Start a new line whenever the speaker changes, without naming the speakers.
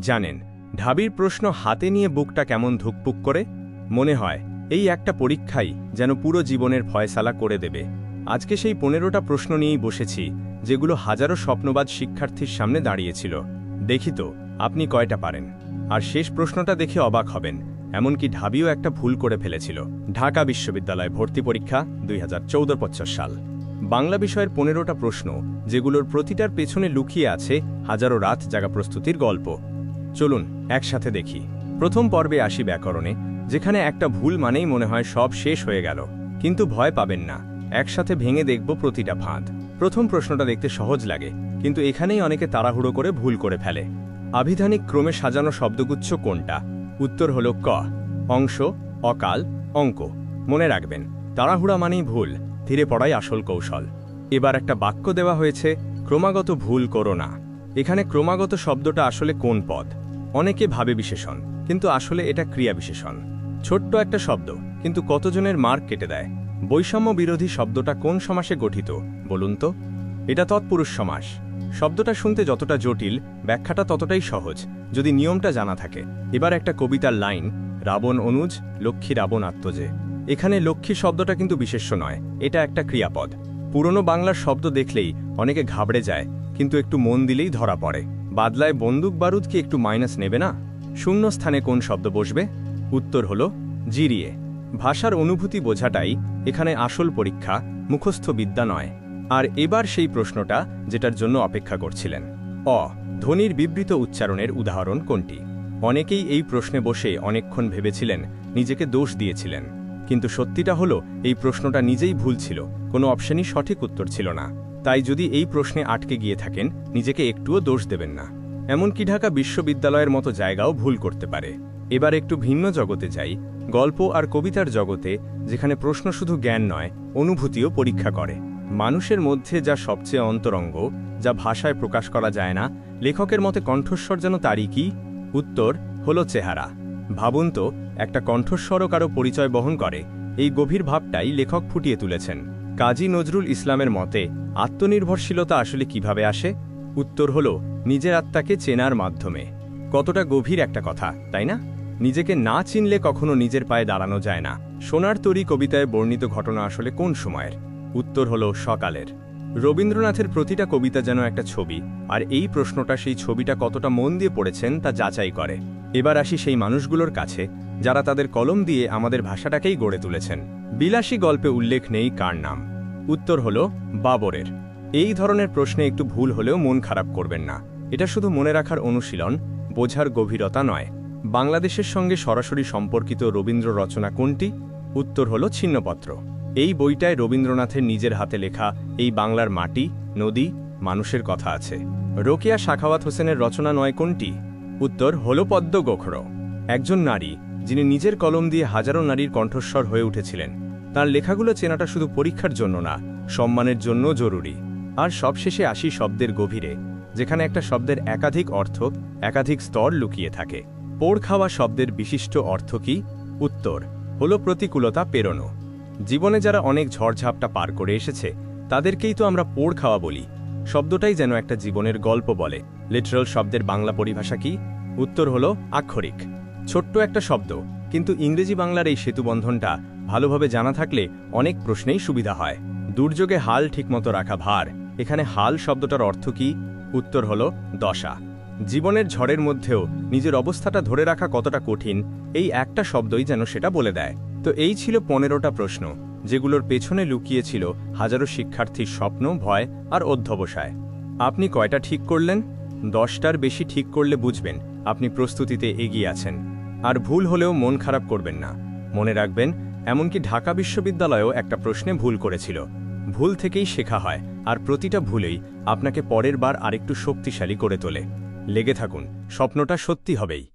জানেন, ঢাবির প্রশ্ন হাতে নিয়ে বুকটা কেমন ধুকপুক করে? মনে হয় এই একটা পরীক্ষাই যেন পুরো জীবনের ফয়সালা করে দেবে। আজকে সেই 15টা প্রশ্ন নিয়েই বসেছি, যেগুলো হাজারো স্বপ্নবাদ শিক্ষার্থীর সামনে দাঁড়িয়েছিল। দেখি তো আপনি কয়টা পারেন। আর শেষ প্রশ্নটা দেখে অবাক হবেন, এমনকি ঢাবিও একটা ভুল করে ফেলেছিল। ঢাকা বিশ্ববিদ্যালয় ভর্তি পরীক্ষা 2014-25 সাল। বাংলা বিষয়ের 15টা প্রশ্ন, যেগুলোর প্রতিটার পেছনে লুকিয়ে আছে হাজারো রাত জাগা প্রস্তুতির গল্প। চলুন একসাথে দেখি। প্রথম পর্বে আসি ব্যাকরণে, যেখানে একটা ভুল মানেই মনে হয় সব শেষ হয়ে গেল। কিন্তু ভয় পাবেন না, একসাথে ভেঙে দেখব প্রতিটা ফাঁদ। প্রথম প্রশ্নটা দেখতে সহজ লাগে, কিন্তু এখানেই অনেকে তাড়াহুড়ো করে ভুল করে ফেলে। আভিধানিক ক্রমে সাজানো শব্দগুচ্ছ কোনটা? উত্তর হল ক। অংশ, অকাল, অঙ্ক। মনে রাখবেন, তাড়াহুড়া মানেই ভুল, ধীরে পড়াই আসল কৌশল। এবার একটা বাক্য দেওয়া হয়েছে, ক্রমাগত ভুল করো না। এখানে ক্রমাগত শব্দটা আসলে কোন পদ? অনেকে ভাবে বিশেষণ, কিন্তু আসলে এটা ক্রিয়া বিশেষণ। ছোট্ট একটা শব্দ, কিন্তু কতজনের মার্ক কেটে দেয়। বৈষম্য বিরোধী শব্দটা কোন সমাসে গঠিত বলুন তো? এটা তৎপুরুষ সমাস। শব্দটা শুনতে যতটা জটিল, ব্যাখ্যাটা ততটাই সহজ, যদি নিয়মটা জানা থাকে। এবার একটা কবিতার লাইন, রাবণ অনুজ, লক্ষ্মী রাবণ আত্মজে। এখানে লক্ষ্মী শব্দটা কিন্তু বিশেষ্য নয়, এটা একটা ক্রিয়াপদ। পুরনো বাংলার শব্দ দেখলেই অনেকে ঘাবড়ে যায়, কিন্তু একটু মন দিলেই ধরা পড়ে। বাদলায় বন্দুক বারুদ কি একটু মাইনাস নেবে না? শূন্য স্থানে কোন শব্দ বসবে? উত্তর হল জিরিয়ে। ভাষার অনুভূতি বোঝাটাই এখানে আসল পরীক্ষা, মুখস্থ বিদ্যা নয়। আর এবার সেই প্রশ্নটা, যেটার জন্য অপেক্ষা করছিলেন। অ ধ্বনির বিবৃত উচ্চারণের উদাহরণ কোনটি? অনেকেই এই প্রশ্নে বসে অনেকক্ষণ ভেবেছিলেন, নিজেকে দোষ দিয়েছিলেন। কিন্তু সত্যিটা হলো, এই প্রশ্নটা নিজেই ভুল ছিল, কোনো অপশনই সঠিক উত্তর ছিল না। তাই যদি এই প্রশ্নে আটকে গিয়ে থাকেন, নিজেকে একটুও দোষ দেবেন না। এমনকি ঢাকা বিশ্ববিদ্যালয়ের মতো জায়গাও ভুল করতে পারে। এবার একটু ভিন্ন জগতে যাই, গল্প আর কবিতার জগতে, যেখানে প্রশ্ন শুধু জ্ঞান নয়, অনুভূতিও পরীক্ষা করে। মানুষের মধ্যে যা সবচেয়ে অন্তরঙ্গ, যা ভাষায় প্রকাশ করা যায় না, লেখকের মতে কণ্ঠস্বর যেন তারই কি? উত্তর হল চেহারা। ভাবুন তো, একটা কণ্ঠস্বরও কারো পরিচয় বহন করে। এই গভীর ভাবটাই লেখক ফুটিয়ে তুলেছেন। কাজী নজরুল ইসলামের মতে আত্মনির্ভরশীলতা আসলে কিভাবে আসে? উত্তর হল নিজের আত্মাকে চেনার মাধ্যমে। কতটা গভীর একটা কথা, তাই না? নিজেকে না চিনলে কখনো নিজের পায়ে দাঁড়ানো যায় না। সোনার তরী কবিতায় বর্ণিত ঘটনা আসলে কোন সময়ের? উত্তর হল সকালের। রবীন্দ্রনাথের প্রতিটা কবিতা যেন একটা ছবি, আর এই প্রশ্নটা সেই ছবিটা কতটা মন দিয়ে পড়েছেন তা যাচাই করে। এবার আসি সেই মানুষগুলোর কাছে, যারা তাদের কলম দিয়ে আমাদের ভাষাটাকেই গড়ে তুলেছেন। বিলাসী গল্পে উল্লেখ নেই কার নাম? উত্তর হল বাবরের। এই ধরনের প্রশ্নে একটু ভুল হলেও মন খারাপ করবেন না, এটা শুধু মনে রাখার অনুশীলন, বোঝার গভীরতা নয়। বাংলাদেশের সঙ্গে সরাসরি সম্পর্কিত রবীন্দ্র রচনা কোনটি? উত্তর হল ছিন্নপত্র। এই বইটায় রবীন্দ্রনাথের নিজের হাতে লেখা এই বাংলার মাটি, নদী, মানুষের কথা আছে। রোকেয়া সাখাওয়াত হোসেনের রচনা নয় কোনটি? উত্তর হল পদ্ম গোখরো। একজন নারী, যিনি নিজের কলম দিয়ে হাজারো নারীর কণ্ঠস্বর হয়ে উঠেছিলেন। তার লেখাগুলো চেনাটা শুধু পরীক্ষার জন্য না, সম্মানের জন্য জরুরি। আর সবশেষে আসি শব্দের গভীরে, যেখানে একটা শব্দের একাধিক অর্থ, একাধিক স্তর লুকিয়ে থাকে। পোড় খাওয়া শব্দের বিশিষ্ট অর্থ কি? উত্তর হল প্রতিকূলতা পেরোনো। জীবনে যারা অনেক ঝড়ঝাপটা পার করে এসেছে, তাদেরকেই তো আমরা পোড় খাওয়া বলি। শব্দটাই যেন একটা জীবনের গল্প বলে। লিটারাল শব্দের বাংলা পরিভাষা কি? উত্তর হল আক্ষরিক। ছোট্ট একটা শব্দ, কিন্তু ইংরেজি বাংলার এই সেতুবন্ধনটা ভালোভাবে জানা থাকলে অনেক প্রশ্নেই সুবিধা হয়। দুর্যোগে হাল ঠিকমতো রাখা ভার, এখানে হাল শব্দটার অর্থ কি? উত্তর হল দশা। জীবনের ঝড়ের মধ্যেও নিজের অবস্থাটা ধরে রাখা কতটা কঠিন, এই একটা শব্দই যেন সেটা বলে দেয়। তো এই ছিল 15টা প্রশ্ন, যেগুলোর পেছনে লুকিয়েছিল হাজারো শিক্ষার্থীর স্বপ্ন, ভয় আর অধ্যবসায়। আপনি কয়টা ঠিক করলেন? 10টার বেশি ঠিক করলে বুঝবেন আপনি প্রস্তুতিতে এগিয়ে আছেন। আর ভুল হলেও মন খারাপ করবেন না। মনে রাখবেন, এমনকি ঢাকা বিশ্ববিদ্যালয়েও একটা প্রশ্নে ভুল করেছিল। ভুল থেকেই শেখা হয়, আর প্রতিটা ভুলেই আপনাকে পরের বার আরেকটু শক্তিশালী করে তোলে। লেগে থাকুন, স্বপ্নটা সত্যি হবেই।